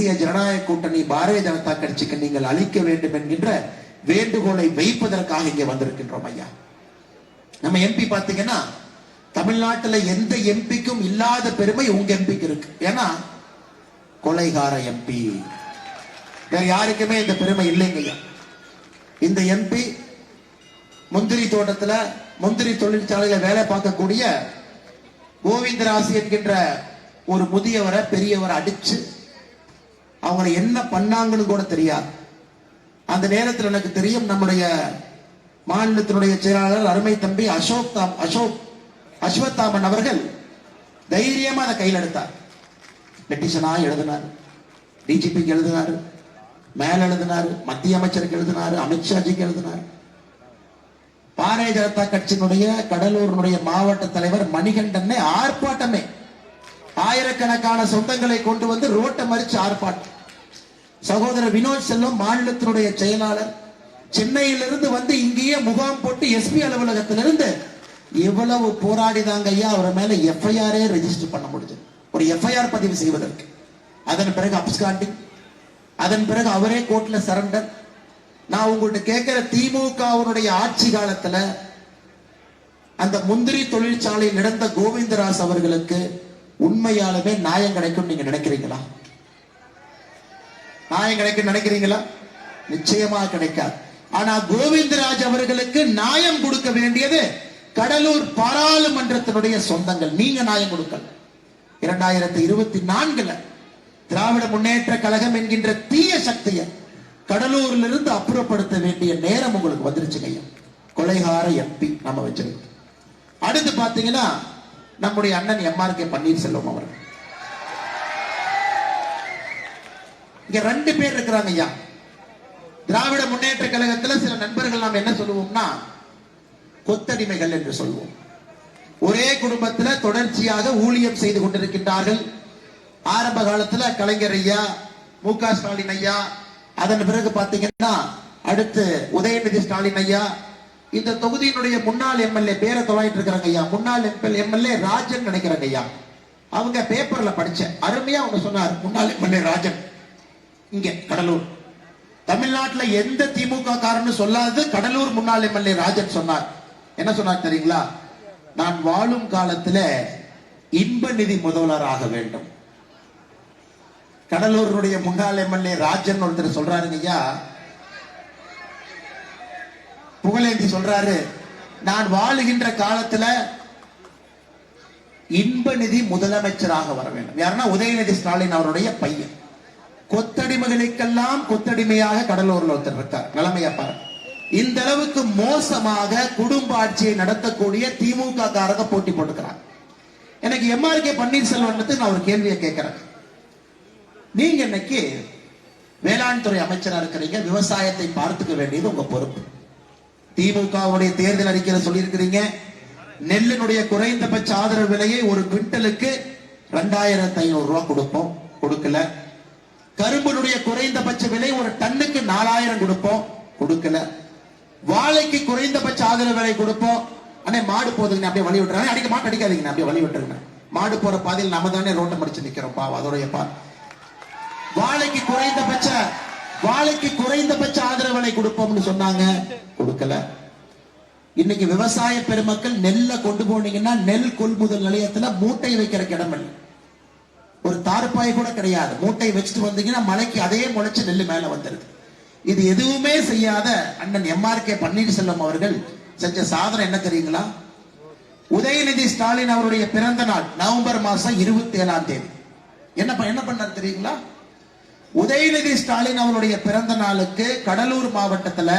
தேசிய ஜனநாயக கூட்டணி பாரதிய ஜனதா கட்சிக்கு நீங்கள் அளிக்க வேண்டும் என்கின்ற வேண்டுகோளை வைப்பதற்காக இங்கே வந்திருக்கின்றோம் ஐயா. நம்ம எம்பி பாத்தீங்கன்னா தமிழ்நாட்டில் எந்த எம்பிக்கும் இல்லாத பெருமை உங்க எம்பிக்கு இருக்கு. ஏன்னா கொலைகார எம்பி, வேற யாருக்குமே இந்த பெருமை இல்லைங்க ஐயா. இந்த எம்பி முந்திரி தோட்டத்துல முந்திரி தொழிற்சாலையில வேலை பார்க்கக்கூடிய கோவிந்தராசு என்கின்ற ஒரு முதியவரை பெரியவரை அடிச்சு அவங்களை என்ன பண்ணாங்கன்னு கூட தெரியாது. அந்த நேரத்தில் எனக்கு தெரியும், நம்முடைய மாநிலத்தினுடைய செயலாளர் அருமை தம்பி அஸ்வத்தாமன் அவர்கள் தைரியமா அதை கையில் எடுத்தார். பெட்டிஷனா எழுதினார், டிஜிபிக்கு எழுதினார், மேல எழுதினார், மத்திய அமைச்சருக்கு எழுதினார், அமித்ஷாஜிக்கு எழுதினார். பாரதிய ஜனதா கட்சியினுடைய கடலூரினுடைய மாவட்ட தலைவர் மணிகண்டனை ஆர்ப்பாட்டமே, ஆயிரக்கணக்கான சொந்தங்களை கொண்டு வந்து ரோட்டை மறிச்சு ஆர்ப்பாட்டம். சகோதரர் வினோத் செல்வம் மாநிலத்தினுடைய செயலாளர் சென்னையிலிருந்து வந்து இங்கேயே முகாம் போட்டு எஸ்பி அலுவலகத்திலிருந்து எவ்வளவு போராடிதாங்க ஐயா அவர் மேல எஃப்ஐஆரே ரெஜிஸ்டர் பண்ண முடிஞ்சது, ஒரு எஃப்ஐஆர் பதிவு செய்வதற்கு. அதன் பிறகு அப்ஸ்காண்டிங், அதன் பிறகு அவரே கோர்ட்ல சரண்டர். நான் உங்கள்கிட்ட கேட்கிற, திமுகவுடைய ஆட்சி காலத்துல அந்த முந்திரி தொழிற்சாலையில் நடந்த கோவிந்தராஜ் அவர்களுக்கு உண்மையாலுமே நியாயம் கிடைக்கும் நீங்க நினைக்கிறீங்களா? நியாயம் கிடைக்கும் நினைக்கிறீங்களா? நிச்சயமா கிடைக்காது. ஆனா கோவிந்தராஜ் அவர்களுக்கு நியாயம் கொடுக்க வேண்டியது கடலூர் பாராளுமன்றத்தினுடைய சொந்தங்கள். நீங்க நியாயம் கொடுக்கல. 2024 திராவிட முன்னேற்ற கழகம் என்கின்ற தீய சக்தியை கடலூர்ல இருந்து அப்புறப்படுத்த வேண்டிய நேரம் உங்களுக்கு வந்துருச்சுங்க. கொலைகார எம்பி நம்ம வச்சிருக்கோம். அடுத்து பாத்தீங்கன்னா நம்முடைய அண்ணன் MRK பன்னீர்செல்வம் அவர்கள். இங்க 2 பேர் இருக்கிறாங்க ஐயா. திராவிட முன்னேற்ற கழகத்தில் சில நண்பர்கள் நாம் என்ன சொல்லுவோம்னா கொத்தடிமைகள் என்று சொல்லுவோம். ஒரே குடும்பத்தில் தொடர்ச்சியாக ஊழியம் செய்து கொண்டிருக்கின்றார்கள். ஆரம்ப காலத்தில் கலைஞர் ஐயா, மு.க. ஸ்டாலின் ஐயா, அதன் பிறகு பாத்தீங்கன்னா அடுத்து உதயநிதி ஸ்டாலின் ஐயா, இந்த தொகுதியினுடைய முன்னாள் எம்எல்ஏ பேரை தொலைட்டு இருக்கிறாங்க ஐயா, முன்னாள் எம்எல்ஏ ராஜன் நினைக்கிறாங்க ஐயா. அவங்க பேப்பர்ல படிச்ச அருமையா அவங்க சொன்னார், முன்னாள் எம்எல்ஏ ராஜன் இங்க கடலூர், தமிழ்நாட்டில் எந்த திமுக காரன்னு சொல்லாது கடலூர் முன்னாள் எம்எல்ஏ ராஜன் சொன்னார். என்ன சொன்னார் தெரியுங்களா? நான் வாழும் காலத்துல இன்ப நிதி முதல்வராக வேண்டும். கடலூருடைய முன்னாள் எம்எல்ஏ ராஜன் ஒருத்தர் சொல்றாருங்க ஐயா, புகழேந்தி சொல்றாரு, நான் வாழுகின்ற காலத்துல இன்ப நிதி முதலமைச்சராக வர வேண்டும். யாருன்னா உதயநிதி ஸ்டாலின் அவருடைய பையன். கொத்தடிமைகளுக்கெல்லாம் கொத்தடிமையாக கடலூர்ல ஒருத்தர் இருக்கார். நிலைமையா பாரு. இந்த அளவுக்கு மோசமாக குடும்ப ஆட்சியை நடத்தக்கூடிய திமுக காரங்க போட்டி போட்டுக்கிறாங்க. எனக்கு MRK பன்னீர்செல்வம் நான் ஒரு கேள்வியை கேட்கிறேன். நீங்க இன்னைக்கு வேளாண் துறை அமைச்சரா இருக்கிறீங்க, விவசாயத்தை பார்த்துக்க வேண்டியது உங்க பொறுப்பு. திமுகவுடைய தேர்தல் அறிக்கையில சொல்லி இருக்கிறீங்க, நெல்லினுடைய குறைந்தபட்ச ஆதரவு விலையை ஒரு குவிண்டலுக்கு 2500 ரூபாய் கொடுப்போம், கொடுக்கல. கரும்புடைய குறைந்தபட்ச விலை ஒரு டன்னுக்கு 4000 கொடுப்போம், கொடுக்கல. வாழைக்கு குறைந்தபட்ச ஆதரவு விலை கொடுப்போம். அண்ணே மாடு போதுங்க, அப்படியே வழி விட்டுறாங்க, அடிக்க மாட்டு அடிக்காதீங்க, அப்படியே வழி விட்டுருங்க. மாடு போற பாதையில் நம்ம தானே ரோட்டை மடிச்சு நிக்கிறோம் பாவம், அதோடைய பா. வாழைக்கு குறைந்தபட்ச ஆதரவு விலை கொடுப்போம்னு சொன்னாங்க, கொடுக்கல. இன்னைக்கு விவசாய பெருமக்கள் நெல்லை கொண்டு போனீங்கன்னா நெல் கொள்முதல் நிலையத்துல மூட்டை வைக்கிறதுக்கு இடம் இல்லை, ஒரு தார்பாய் கூட கிடையாது. மூட்டை வச்சுட்டு வந்தீங்கன்னா மலைக்கு அதே முளைச்சு நெல் மேல வந்துருது. இது எதுவுமே செய்யாத அண்ணன் MRK பன்னீர்செல்வம் அவர்கள் செஞ்ச சாதனை என்ன தெரியுங்களா? உதயநிதி ஸ்டாலின் அவருடைய பிறந்த நாள் நவம்பர் மாசம் 27ஆம் தேதி என்ன பண்ணார் தெரியுங்களா? உதயநிதி ஸ்டாலின் அவருடைய பிறந்த நாளுக்கு கடலூர் மாவட்டத்துல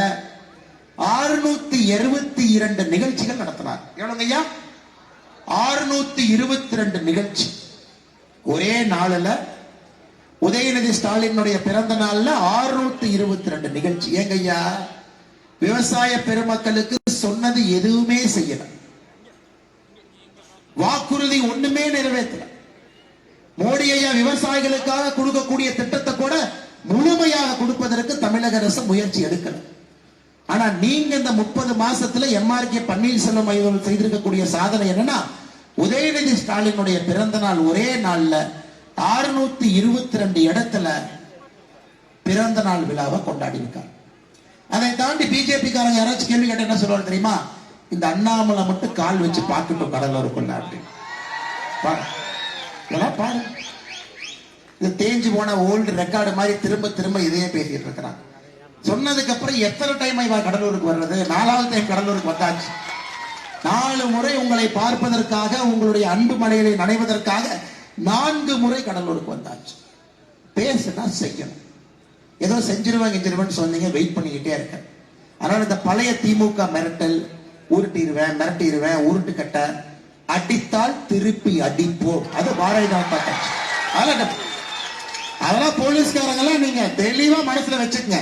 622 நிகழ்ச்சிகள் நடத்தினார். எவ்வளவுங்க ஐயா? 622 நிகழ்ச்சி ஒரே நாளில். உதயநிதி ஸ்டாலினுடைய பிறந்த நாள்ல 622 நிகழ்ச்சி. ஏங்க ஐயா, விவசாய பெருமக்களுக்கு சொன்னது எதுவுமே செய்யல, வாக்குறுதி ஒண்ணுமே நிறைவேற்றல. மோடி ஐயா விவசாயிகளுக்காக கொடுக்கக்கூடிய திட்டத்தை கூட முழுமையாக கொடுப்பதற்கு தமிழக அரசு முயற்சி எடுக்கல. ஆனா நீங்க இந்த 30 மாசத்துல MRK பன்னீர்செல்வம் அவர்கள் செய்திருக்கக்கூடிய சாதனை என்னன்னா, உதயநிதி ஸ்டாலினுடைய பிறந்த நாள் ஒரே நாள்ல 622 இடத்துல பிறந்த நாள் விழாவை கொண்டாடி இருக்காங்க. அதை தாண்டி பிஜேபி காரங்க யாராச்சும் கேள்வி கேட்ட என்ன சொல்லுவாங்க தெரியுமா? இந்த அண்ணாமலை மட்டும் கால் வச்சு பார்க்கட்டும் கடலூருக்குள்ள அப்படின்னு பாரு. இது தேஞ்சு போன ஓல்டு ரெக்கார்டு மாதிரி திரும்ப திரும்ப இதையே பேசிட்டு இருக்கிறாங்க. சொன்னதுக்கு அப்புறம் எத்தனை டைம் இவா கடலூருக்கு வர்றது? 4வது டைம் கடலூருக்கு வந்தாச்சு. 4 முறை உங்களை பார்ப்பதற்காக, உங்களுடைய அன்பு மலைகளை நனைவதற்காக 4 முறை கடலூருக்கு வந்தாச்சு. பேசுனா செய்யணும். ஏதோ செஞ்சிருவேன் சொன்னீங்க, வெயிட் பண்ணிக்கிட்டே இருக்க. அதனால இந்த பழைய திமுக மிரட்டல், மிரட்டிடுவேன், உருட்டு கட்ட, அடித்தால் திருப்பி அடிப்போம், அது பாரதிய ஜனதா கட்சி. அதெல்லாம் போலீஸ்காரங்கெல்லாம் நீங்க தெளிவா மனசுல வச்சுக்கங்க.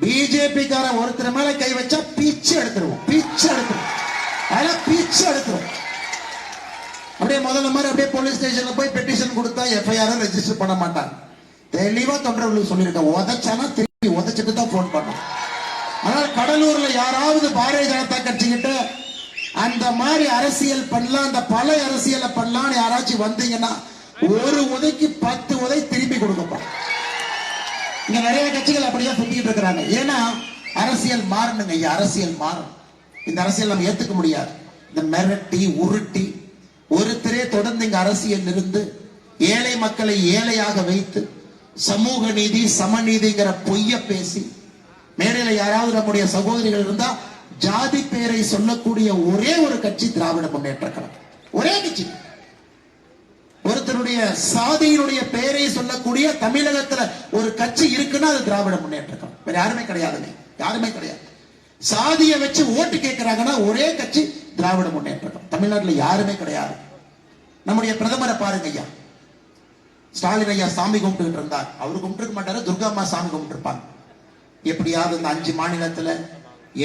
பிஜேபி கார ஒருத்தர் மேல கை வச்சா பிச்சு எடுத்துருவோம். அதெல்லாம் பிச்சு எடுத்துருவோம். அப்படியே முதல்ல மாதிரி அப்படியே போலீஸ் ஸ்டேஷன்ல போய் பெட்டிஷன் கொடுத்தா எஃப்ஐஆர் ரெஜிஸ்டர் பண்ண மாட்டாங்க. தெளிவா தொண்டர்களுக்கு சொல்லியிருக்கேன், உதைச்சானா திருப்பி உதைச்சிட்டு தான் போன் பண்ணும். அதனால கடலூர்ல யாராவது பாரதிய ஜனதா கட்சி கிட்ட அந்த மாதிரி அரசியல் பண்ணலாம், அந்த பல அரசியலை பண்ணலாம்னு யாராச்சும் வந்தீங்கன்னா ஒரு உதைக்கு 10 உதை திருப்பி கொடுக்கப்பா. இங்க நிறைய கட்சிகள் அப்படியே சுத்திட்டு இருக்கிறாங்க. ஏன்னா அரசியல் மாறணுங்க ஐயா, அரசியல் மாறும். இந்த அரசியல் நம்ம ஏத்துக்க முடியாது. இந்த மிரட்டி உருட்டி ஒருத்தரே தொடர்ந்து இங்க அரசியல் இருந்து ஏழை மக்களை ஏழையாக வைத்து சமூக நீதி சமநீதிங்கிற பொய்ய பேசி மேடையில யாராவது நம்முடைய சகோதரிகள் இருந்தா ஜாதி பெயரை சொல்லக்கூடிய ஒரே ஒரு கட்சி திராவிட முன்னேற்ற கழகம். ஒரே கட்சி. ஒருத்தருடைய சாதியினுடைய பெயரை சொல்லக்கூடிய தமிழகத்துல ஒரு கட்சி இருக்குன்னா அது திராவிட முன்னேற்ற கழகம். வேற யாருமே கிடையாதுங்க, யாருமே கிடையாது. சாதியை வச்சு ஓட்டு கேட்கிறாங்கன்னா ஒரே கட்சி திராவிட முன்னேற்ற கழகம். தமிழ்நாட்டில் யாருமே கிடையாது. நம்முடைய பிரதமரை பாருங்க ஐயா, ஸ்டாலின் ஐயா சாமி கும்பிட்டு இருந்தார். அவரு கும்பிட்டு மாட்டாரு, துர்கா அம்மா சாமி கும்பிட்டு இருப்பாங்க. எப்படியாவது இந்த 5 மாநிலத்துல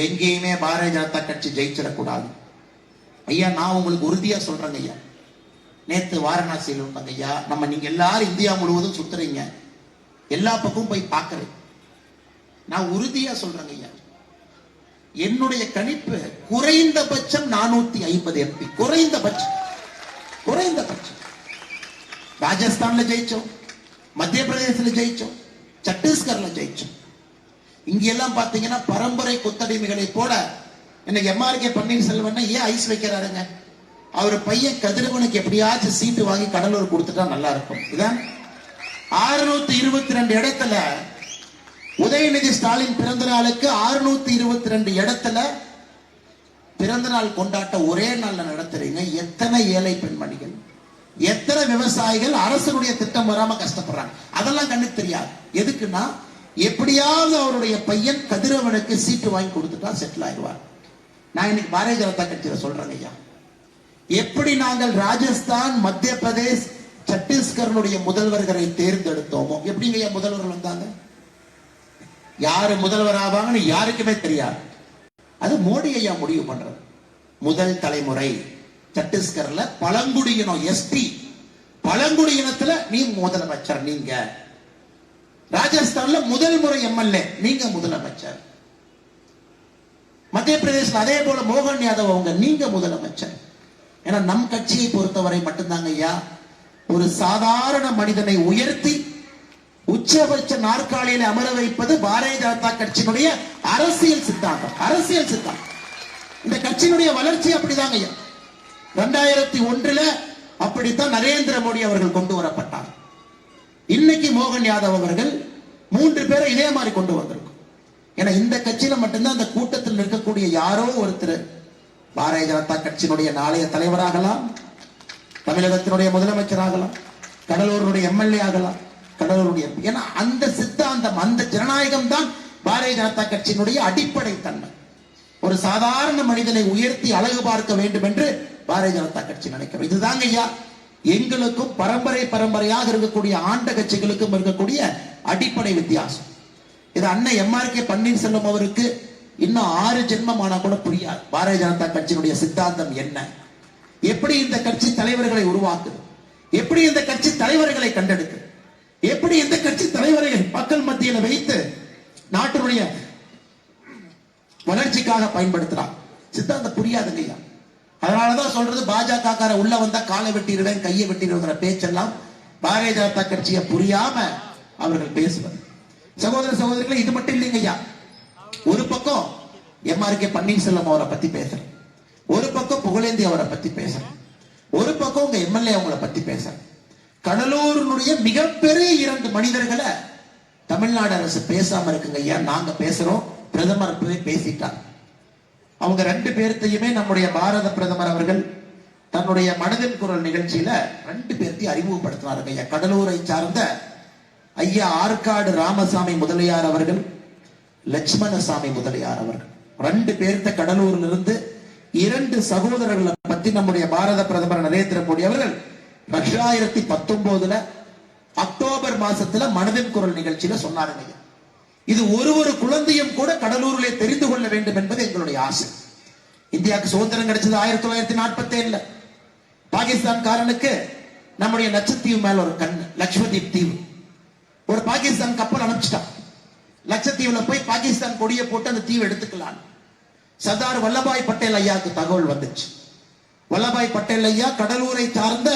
எங்கேயுமே பாரதிய ஜனதா கட்சி ஜெயிச்சிடக்கூடாது. ஐயா நான் உங்களுக்கு உறுதியா சொல்றேங்க ஐயா, நேத்து வாரணாசியில் இருந்தாங்க ஐயா. நீங்க எல்லாரும் இந்தியா முழுவதும் சுத்துறீங்க, எல்லா பக்கமும் போய் பார்க்கறேன். நான் உறுதியா சொல்றேங்க ஐயா, என்னுடைய கணிப்பு குறைந்தபட்சம் 450 எம்பி. குறைந்தபட்சம். ராஜஸ்தான்ல ஜெயிச்சோம், மத்திய பிரதேசத்துல ஜெயிச்சோம், சத்தீஸ்கர்ல ஜெயிச்சோம். இங்க எல்லாம் பாத்தீங்கன்னா பரம்பரை கொத்தடிமைகளை போல இன்னைக்கு எம்ஆர்கே பன்னீர்செல்வம் ஏன் ஐஸ் வைக்கிறாருங்க? அவர் பையன் கதிரவனுக்கு எப்படியாச்சும் சீட்டு வாங்கி கடலூர் கொடுத்துட்டா நல்லா இருக்கும். இதான் 622 இடத்துல உதயநிதி ஸ்டாலின் பிறந்த நாளுக்கு 622 இடத்துல பிறந்த நாள் கொண்டாட்ட ஒரே நாள்ல நடத்துறீங்க. எத்தனை ஏழை பெண்மணிகள், எத்தனை விவசாயிகள் அரசனுடைய திட்டம் வராம கஷ்டப்படுறாங்க. அதெல்லாம் கண்ணுக்கு தெரியாது. எதுக்குன்னா எப்படியாவது அவருடைய பையன் கதிரவனுக்கு சீட்டு வாங்கி கொடுத்துட்டா செட்டில் ஆயிடுவார். நான் இன்னைக்கு பாரதிய ஜனதா கட்சியில சொல்றேங்க ஐயா, எப்படி நாங்கள் ராஜஸ்தான் மத்திய பிரதேஷ் சத்தீஸ்கருடைய முதல்வர்களை தேர்ந்தெடுத்தோமோ, எப்படிங்க ஐயா முதல்வர்கள் வந்தாங்க? யாரு முதல்வர் ஆவாங்கன்னு யாருக்குமே தெரியாது. அது மோடி ஐயா முடிவு பண்றது. முதல் தலைமுறை சத்தீஸ்கர்ல பழங்குடியினம் எஸ்டி, பழங்குடியினத்துல நீ முதலமைச்சர், நீங்க ராஜஸ்தான்ல முதல் முறை எம்எல்ஏ, நீங்க முதலமைச்சர். மத்திய பிரதேச அதே போல மோகன் யாதவ் அவங்க, நீங்க முதலமைச்சர். ஏன்னா நம் கட்சியை பொறுத்தவரை மட்டும்தாங்க ஐயா, ஒரு சாதாரண மனிதனை உயர்த்தி உச்சபட்ச நாற்காலியில அமர வைப்பது பாரதிய ஜனதா கட்சியினுடைய அரசியல் சித்தாந்தம். அரசியல் சித்தாந்தம். இந்த கட்சியினுடைய வளர்ச்சி அப்படிதாங்க ஐயா. 2001 அப்படித்தான் நரேந்திர மோடி அவர்கள் கொண்டு வரப்பட்டார். இன்னைக்கு மோகன் யாதவ் அவர்கள் 3 பேரை இதே மாதிரி கொண்டு வந்திருக்கும். ஏன்னா இந்த கட்சியில மட்டும்தான் அந்த கூட்டத்தில் இருக்கக்கூடிய யாரோ ஒருத்தர் பாரதிய ஜனதா கட்சியினுடைய நாளைய தலைவராகலாம், தமிழகத்தினுடைய முதலமைச்சராகலாம், கடலூருடைய எம்எல்ஏ ஆகலாம், கடலூருடைய. ஏன்னா அந்த சித்தாந்தம், அந்த ஜனநாயகம் தான் பாரதிய ஜனதா கட்சியினுடைய அடிப்படை தன்மை. ஒரு சாதாரண மனிதனை உயர்த்தி அழகு பார்க்க வேண்டும் என்று பாரதிய ஜனதா கட்சி நினைக்கிறோம். இதுதாங்க ஐயா எங்களுக்கும் பரம்பரையாக இருக்கக்கூடிய ஆண்ட கட்சிகளுக்கும் இருக்கக்கூடிய அடிப்படை வித்தியாசம். இது அண்ணன் எம்ஆர்கே பன்னீர்செல்வம் அவருக்கு இன்னும் 6 ஜென்மமானா கூட புரியாது. பாரதிய ஜனதா கட்சியினுடைய சித்தாந்தம் என்ன, எப்படி இந்த கட்சி தலைவர்களை உருவாக்குது, எப்படி இந்த கட்சி தலைவர்களை கண்டெடுக்கு, எப்படி இந்த கட்சி தலைவர்கள் மக்கள் மத்தியில் வைத்து நாட்டினுடைய வளர்ச்சிக்காக பயன்படுத்துறான். சித்தாந்தம் புரியாதுங்க ஐயா. அதனாலதான் சொல்றது, பாஜக உள்ள வந்தா காலை வெட்டிடுவேன் கையை வெட்டிடுவேங்கிற பேச்செல்லாம் பாரதிய ஜனதா கட்சியை புரியாம அவர்கள் பேசுவது. சகோதர சகோதரிகளை, இது மட்டும் இல்லைங்க ஐயா. ஒரு பக்கம் எம்ஆர்கே பன்னீர்செல்வம் அவரை பத்தி பேசுறேன், ஒரு பக்கம் புகழேந்தி அவரை பத்தி பேசுறேன், ஒரு பக்கம் உங்க எம்எல்ஏ அவங்கள பத்தி பேசுறேன். கடலூரினுடைய மிகப்பெரிய 2 மனிதர்களை தமிழ்நாடு அரசு பேசாம இருக்குங்க ஐயா. நாங்க பேசுறோம், பிரதமர் பேசிட்டார். அவங்க 2 பேர்த்தையுமே நம்முடைய பாரத பிரதமர் அவர்கள் தன்னுடைய மனதின் குரல் நிகழ்ச்சியில 2 பேர்த்தையும் அறிமுகப்படுத்தினாருங்க ஐயா. கடலூரை சார்ந்த ஐயா ஆற்காடு ராமசாமி முதலியார் அவர்கள், லட்சுமணசாமி முதலியார் அவர்கள் 2 பேர்த்த கடலூரில் இருந்து 2 சகோதரர்களை பத்தி நம்முடைய பாரத பிரதமர் நரேந்திர மோடி அவர்கள் 2019 அக்டோபர் மாசத்துல மனதின் குரல் நிகழ்ச்சியில சொன்னாருங்க. இது ஒரு குழந்தையும் கூட கடலூரிலே தெரிந்து கொள்ள வேண்டும் என்பது எங்களுடைய ஆசை. இந்தியாவுக்கு சுதந்திரம் கிடைச்சது 1947. பாகிஸ்தான்காரனுக்கு நம்முடைய லட்சத்தீவு மேல ஒரு கண், லட்சதீப் தீவு. ஒரு பாகிஸ்தான் கப்பல் அனுப்பிச்சிட்டான். லட்சத்தீவுல போய் பாகிஸ்தான் கொடியை போட்டு அந்த தீவு எடுத்துக்கலாம். சர்தார் வல்லபாய் பட்டேல் ஐயாவுக்கு தகவல் வந்துச்சு. வல்லபாய் பட்டேல் ஐயா கடலூரை சார்ந்த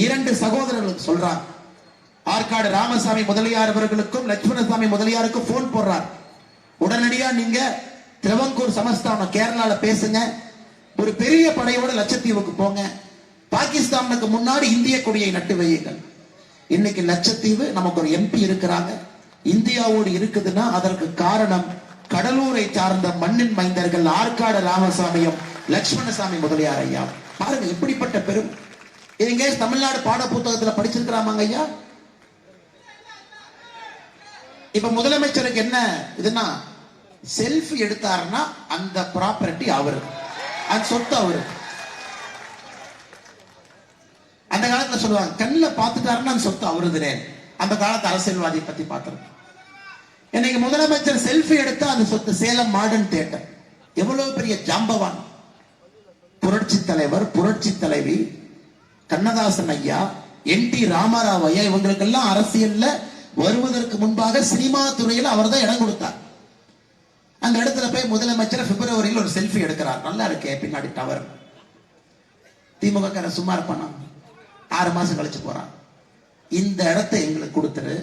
2 சகோதரர்களுக்கு சொல்றார். ஆற்காடு ராமசாமி முதலியார் அவர்களுக்கும் லட்சுமணசாமி முதலியாருக்கும் போன் போடுறார். உடனடியா நீங்க திருவங்கூர் சமஸ்தானம் கேரளால பேசுங்க, ஒரு பெரிய படையோட லட்சத்தீவுக்கு போங்க, பாகிஸ்தானுக்கு முன்னாடி இந்திய கொடியை நட்டு வையுங்கள். இன்னைக்கு லட்சத்தீவு நமக்கு ஒரு எம்பி இருக்கிறாங்க, இந்தியாவோடு இருக்குதுன்னா அதற்கு காரணம் கடலூரை சார்ந்த மண்ணின் மைந்தர்கள் ஆற்காடு ராமசாமியும் லட்சுமணசாமி முதலியார் ஐயா. பாருங்க எப்படிப்பட்ட பெரும். எங்க தமிழ்நாடு பாட புத்தகத்துல படிச்சிருக்கிறாமாங்க ஐயா. இப்ப முதலமைச்சருக்கு என்ன இதுன்னா, செல்ஃபி எடுத்தாருன்னா அந்த ப்ராப்பர்ட்டி அவருக்கு, அந்த சொத்து அவருக்கு. அந்த காலத்துல சொல்லுவாங்க கண்ணில் பார்த்துட்டாருன்னா அந்த சொத்து அவருதுனே. அந்த காலத்து அரசியல்வாதியை பத்தி பார்த்திருக்கோம். இன்னைக்கு முதலமைச்சர் செல்ஃபி எடுத்தா அந்த சொத்து சேலம் மாடர்ன் தியேட்டர். எவ்வளவு பெரிய ஜாம்பவான். புரட்சி தலைவர், புரட்சி தலைவி கண்ணதாசன் ஐயா, என்.டி. ராமராவ் ஐயா, இவங்களுக்கெல்லாம் அரசியல்ல வருவதற்கு முன்பாக சினிமா துறையில் அவர் தான் இடம் கொடுத்தார். அந்த இடத்துல போய் முதலமைச்சர் பிப்ரவரியில் ஒரு செல்ஃபி எடுக்கிறார். நல்லா இருக்கே பின்னாடி டவர். திமுக சும்மா இருப்பானா? 6 மாசம் கழிச்சு போறான். இந்த இடத்தை எங்களுக்கு கொடுத்துரு,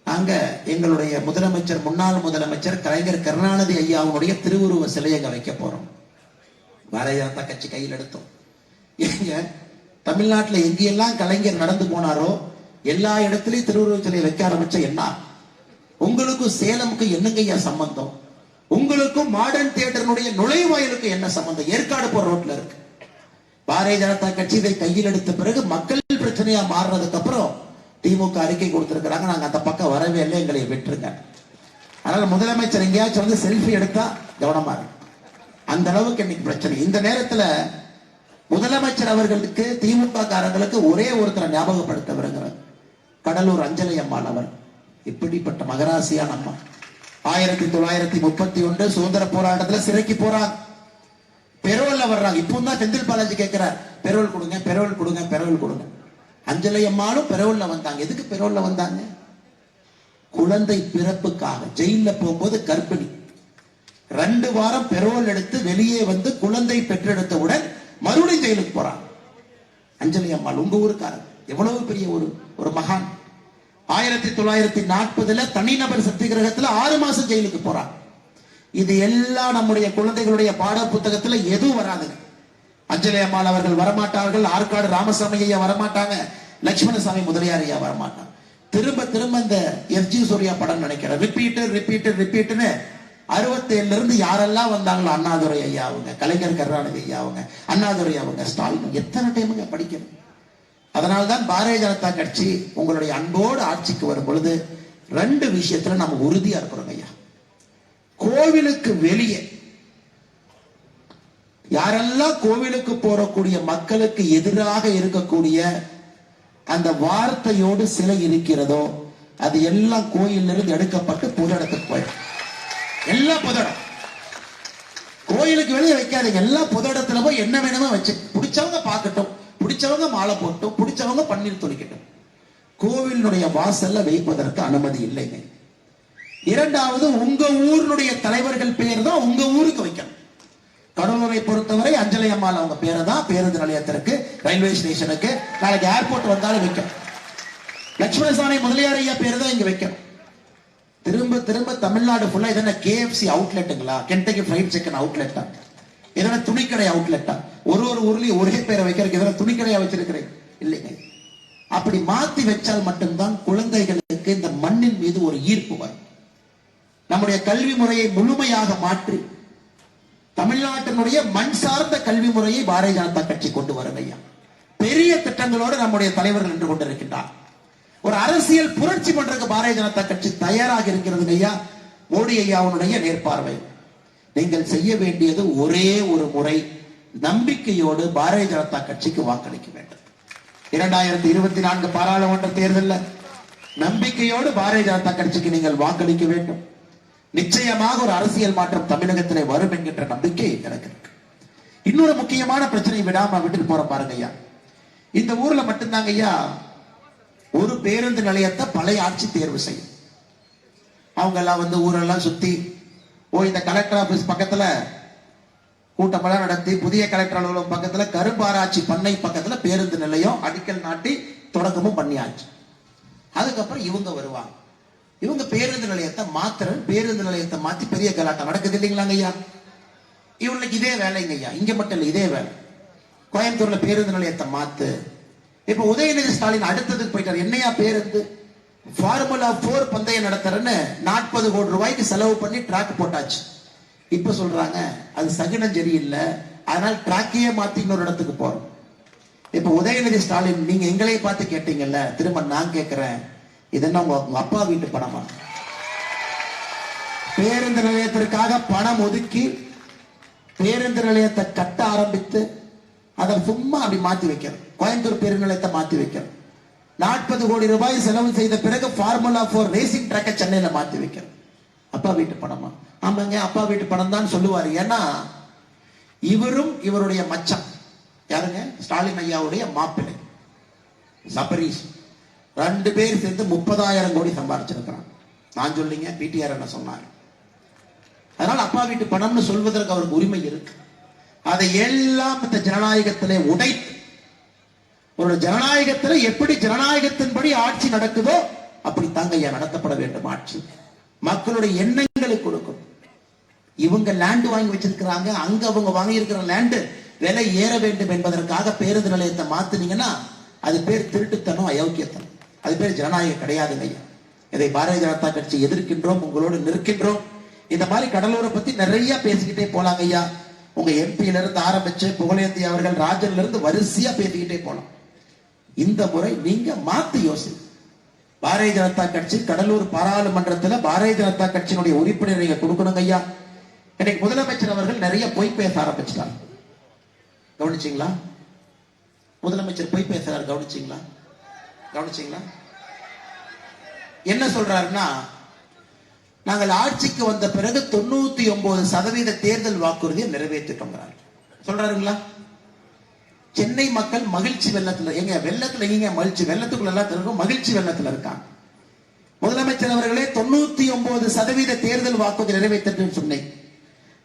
நாங்க எங்களுடைய முதலமைச்சர், முன்னாள் முதலமைச்சர் கலைஞர் கருணாநிதி ஐயாவுடைய திருவுருவ சிலையை வைக்க போறோம். பாரதிய ஜனதா கட்சி கையில் எடுத்தோம். எங்க தமிழ்நாட்டில் எங்கெல்லாம் கலைஞர் நடந்து போனாரோ எல்லா இடத்துலயும் திருவுருவ சிலையை வைக்க ஆரம்பிச்ச என்ன? உங்களுக்கும் சேலமுக்கு என்னங்கய்யா சம்பந்தம்? உங்களுக்கும் மாடர்ன் தியேட்டருடைய நுழைவாயிலுக்கு என்ன சம்பந்தம்? ஏற்காடு போற ரோட்ல இருக்கு. பாரதிய ஜனதா கட்சி இதை கையில் எடுத்த பிறகு மக்கள் பிரச்சனையா மாறுறதுக்கு அப்புறம் திமுக அறிக்கை கொடுத்திருக்கிறாங்க, நாங்க அந்த பக்கம் வரவே இல்லை, எங்களை விட்டுருங்க. அதனால முதலமைச்சர் எங்கேயாச்சும் வந்து செல்ஃபி எடுத்தா கவனமா இருக்கு. அந்த அளவுக்கு இன்னைக்கு பிரச்சனை. இந்த நேரத்துல முதலமைச்சர் அவர்களுக்கு திமுக காரங்களுக்கு ஒரே ஒருத்தரை ஞாபகப்படுத்த விரும்புகிறார். கடலூர் அஞ்சலி அம்மாள் அவர். இப்படிப்பட்ட மகராசியான அம்மா 1931 சுதந்திர போராட்டத்துல சிறைக்கு போறாங்க. பெரோல்ல வர்றாங்க. இப்போ தான் செந்தில் பாலாஜி கேட்கிறார், பெரோல் கொடுங்க, பெரோல் கொடுங்க, பெரோல் கொடுங்க. அஞ்சலி அம்மாளும் பெரோல்ல வந்தாங்க. எதுக்கு பெரோல்ல வந்தாங்க? குழந்தை பிறப்புக்காக. ஜெயில போகும்போது கர்ப்பிணி 2 வாரம் பெரோல் எடுத்து வெளியே வந்து குழந்தை பெற்றெடுத்தவுடன் மறுபடியும் ஜெயிலுக்கு போறாங்க. அஞ்சலி அம்மாள் உங்க ஊருக்காரர். எவ்வளவு பெரிய ஒரு மகான். 1940 தனிநபர் சத்தியகிரகத்துல 6 மாசம் ஜெயிலுக்கு போறாங்க. இது எல்லாம் நம்முடைய குழந்தைகளுடைய பாட புத்தகத்துல எதுவும் வராதுங்க. அஞ்சலி அம்மாள் அவர்கள் வரமாட்டார்கள், ஆற்காடு ராமசாமி ஐயா வரமாட்டாங்க, லட்சுமணசாமி முதலியார் ஐயா வரமாட்டாங்க. திரும்ப திரும்ப இந்த எஃப்ஜி சூர்யா படம் நினைக்கிறேன், ரிப்பீட்னு 67 இருந்து யாரெல்லாம் வந்தாங்களோ, அண்ணாதுரை ஐயா அவங்க, கலைஞர் கருணாநிதி ஐயா அவங்க, அண்ணாதுரை அவங்க, ஸ்டாலின், எத்தனை டைமுங்க படிக்கணும். அதனால்தான் பாரதிய ஜனதா கட்சி உங்களுடைய அன்போடு ஆட்சிக்கு வரும் பொழுது 2 விஷயத்துல நம்ம உறுதியா இருக்கிறோம் ஐயா. கோவிலுக்கு வெளியே யாரெல்லாம் கோவிலுக்கு போறக்கூடிய மக்களுக்கு எதிராக இருக்கக்கூடிய அந்த வார்த்தையோடு சிலை இருக்கிறதோ அது எல்லாம் கோயிலிருந்து எடுக்கப்பட்டு பொது இடத்துக்கு போயிடும். எல்லாம் பொது இடம். கோயிலுக்கு வெளியே வைக்காதீங்க. எல்லாம் பொது இடத்துல போய் என்ன வேணுமோ வச்சு பிடிச்சவங்க பார்க்கட்டும், பிடிச்சவங்க மாலை போட்டும், பிடிச்சவங்க பன்னீர் தொளிக்கட்டும். கோவிலுடைய வாசல்ல வைப்பதற்கு அனுமதி இல்லைங்க. 2வது, உங்க ஊருடைய தலைவர்கள் பெயர் தான் உங்க ஊருக்கு வைக்கணும். கடலூரை பொறுத்தவரை அஞ்சலி அம்மாள் அவங்க பேரை தான் பேருந்து நிலையத்திற்கு, ரயில்வே ஸ்டேஷனுக்கு, நாளைக்கு ஏர்போர்ட் வந்தாலும் வைக்கணும். லட்சுமணசாமி முதலியார் ஐயா பேர் தான் இங்க வைக்கணும். திரும்ப திரும்ப தமிழ்நாடு ஃபுல்லா இதென்ன KFC அவுட்லெட்டுங்களா, கென்டக்கி ஃப்ரைட் சிக்கன் அவுட்லெட்டா, இதென்ன துணிக்கடை அவுட்லெட்டா? ஒரு ஊர்லயும் ஒரே பேரை வைக்கிறதுக்கு இதெல்லாம் துணிக்கடையா வச்சிருக்கிறேன் இல்லைங்க. அப்படி மாத்தி வச்சால் மட்டும்தான் குழந்தைகளுக்கு இந்த மண்ணின் மீது ஒரு ஈர்ப்பு வரும். நம்முடைய கல்வி முறையை முழுமையாக மாற்றி தமிழ்நாட்டினுடைய மண் சார்ந்த கல்வி முறையை பாரதிய ஜனதா கட்சி கொண்டு வரும் ஐயா. பெரிய திட்டங்களோடு நம்முடைய தலைவர்கள் நின்று கொண்டிருக்கின்றார். ஒரு அரசியல் புரட்சி பண்றதுக்கு பாரதிய ஜனதா கட்சி தயாராக இருக்கிறது ஐயா. மோடி ஐயாவுடைய நேர்பார்வை. நீங்கள் செய்ய வேண்டியது ஒரே ஒரு முறை நம்பிக்கையோடு பாரதிய ஜனதா கட்சிக்கு வாக்களிக்க வேண்டும். 2024 பாராளுமன்ற தேர்தலில் நம்பிக்கையோடு பாரதிய ஜனதா கட்சிக்கு நீங்கள் வாக்களிக்க வேண்டும். நிச்சயமாக ஒரு அரசியல் மாற்றம் தமிழகத்திலே வரும் என்கின்ற நம்பிக்கை எனக்கு இருக்கு. இன்னொரு முக்கியமான பிரச்சனை விடாம விட்டுட்டு போற பாருங்க ஐயா. இந்த ஊர்ல மட்டும்தாங்க ஐயா ஒரு பேருந்து நிலையத்தை பழைய ஆட்சி தேர்வு செய்யும். அவங்க எல்லாம் ஊரெல்லாம் சுத்தி இந்த கலெக்டர் ஆபீஸ் பக்கத்துல கூட்டமெல்லாம் நடத்தி, புதிய கலெக்டர் அலுவலகம் பக்கத்துல, கரும்பாராய்ச்சி பண்ணை பக்கத்துல பேருந்து நிலையம் அடிக்கல் நாட்டி தொடக்கமும் பண்ணியாச்சு. அதுக்கப்புறம் இவங்க வருவாங்க. இவங்க பேருந்து நிலையத்தை பேருந்து நிலையத்தை மாத்தி பெரிய கலாட்டம் நடக்குது இல்லைங்களாங்க ஐயா. இவங்களுக்கு இதே வேலைங்க ஐயா. இங்க மட்டும் இல்ல, இதே வேலை. கோயம்புத்தூர்ல பேருந்து நிலையத்தை மாத்து. இப்ப உதயநிதி ஸ்டாலின் அடுத்ததுக்கு போயிட்டார். என்னையா பேருந்து ஃபார்முலா 4 பந்தயம் நடத்துறன்னு 40 கோடி ரூபாய்க்கு செலவு பண்ணி டிராக் போட்டாச்சு. இப்ப சொல்றாங்க அது சகுனம் சரியில்லை, அதனால டிராக்கையே மாத்தி இன்னொரு இடத்துக்கு போறோம். இப்ப உதயநிதி ஸ்டாலின் நீங்க எங்களையே பார்த்து கேட்டீங்கல்ல, திரும்ப நான் கேட்கிறேன், இதென்ன உங்க அப்பா வீட்டு பணமா? பேருந்து நிலையத்திற்காக பணம் ஒதுக்கி பேருந்து நிலையத்தை கட்ட ஆரம்பித்து அதை சும்மா அப்படி மாத்தி வைக்கிறோம். கோயம்புத்தூர் பேருந்து நிலையத்தை மாத்தி வைக்கிறோம். 40 கோடி ரூபாய் செலவு செய்த பிறகு ஃபார்முலா 4 ரேசிங் ட்ராக்கை சென்னையில மாத்தி வைக்கிறோம். அப்பா வீட்டு பணமா? ஆமாங்க, அப்பா வீட்டு பணம் தான் சொல்லுவாரு. ஏன்னா இவரும் இவருடைய மச்சான் யாருங்க, ஸ்டாலின் ஐயாவுடைய மாப்பிள்ளை சபரீஷ், 2 பேர் சேர்ந்து 30,000 கோடி சம்பாதிச்சிருக்கிறான். நான் சொல்லிங்க, பிடிஆர் என்ன சொன்னார். அதனால அப்பா வீட்டு பணம்னு சொல்வதற்கு அவருக்கு உரிமை இருக்கு. அதை எல்லாம் இந்த ஜனநாயகத்திலே உடைத்து, ஒரு ஜனநாயகத்திலே எப்படி ஜனநாயகத்தின்படி ஆட்சி நடக்குதோ அப்படி தாங்க ஐயா நடத்தப்பட வேண்டும் ஆட்சி. மக்களுடைய எண்ணங்களை கொடுக்கும். இவங்க லேண்ட் வாங்கி வச்சிருக்கிறாங்க, அங்க அவங்க வாங்கி இருக்கிற லேண்ட் விலை ஏற வேண்டும் என்பதற்காக பேருந்து நிலையத்தை மாத்தினீங்கன்னா அது பேர் திருட்டுத்தனம், அயோக்கியத்தனம். அது பேர் ஜனநாயகம் கிடையாதுங்க ஐயா. இதை பாரதிய ஜனதா கட்சி எதிர்க்கின்றோம், உங்களோடு நிற்கின்றோம். இந்த மாதிரி கடலூரை பத்தி நிறைய பேசிக்கிட்டே போலாங்க ஐயா. உங்க எம்பியில இருந்து ஆரம்பிச்சு புகழேந்தி அவர்கள், ராஜன்ல இருந்து வரிசையா பேசிக்கிட்டே போலாம். இந்த முறை நீங்க மாத்தி யோசி. பாரதிய ஜனதா கட்சி கடலூர் பாராளுமன்றத்துல பாரதிய ஜனதா கட்சியினுடைய உறுப்பினர் நீங்க கொடுக்கணுங்க ஐயா. இன்னைக்கு முதலமைச்சர் அவர்கள் நிறைய பொய் பேச ஆரம்பிச்சிட்டார். கவனிச்சீங்களா? முதலமைச்சர் பொய் பேசுறாரு. கவனிச்சீங்களா? என்ன சொல்றாருன்னா, நாங்கள் ஆட்சிக்கு வந்த பிறகு 99% தேர்தல் வாக்குறுதியை நிறைவேற்றிட்டோம் சொல்றாருங்களா? சென்னை மக்கள் மகிழ்ச்சி வெள்ளத்துல, எங்க வெள்ளத்துல எங்க மகிழ்ச்சி, வெள்ளத்துக்குள்ள எல்லாம் இருக்கும், மகிழ்ச்சி வெள்ளத்துல இருக்காங்க. முதலமைச்சர் அவர்களே 99% தேர்தல் வாக்குறுதி நிறைவேற்றிட்டு சொன்னேன்.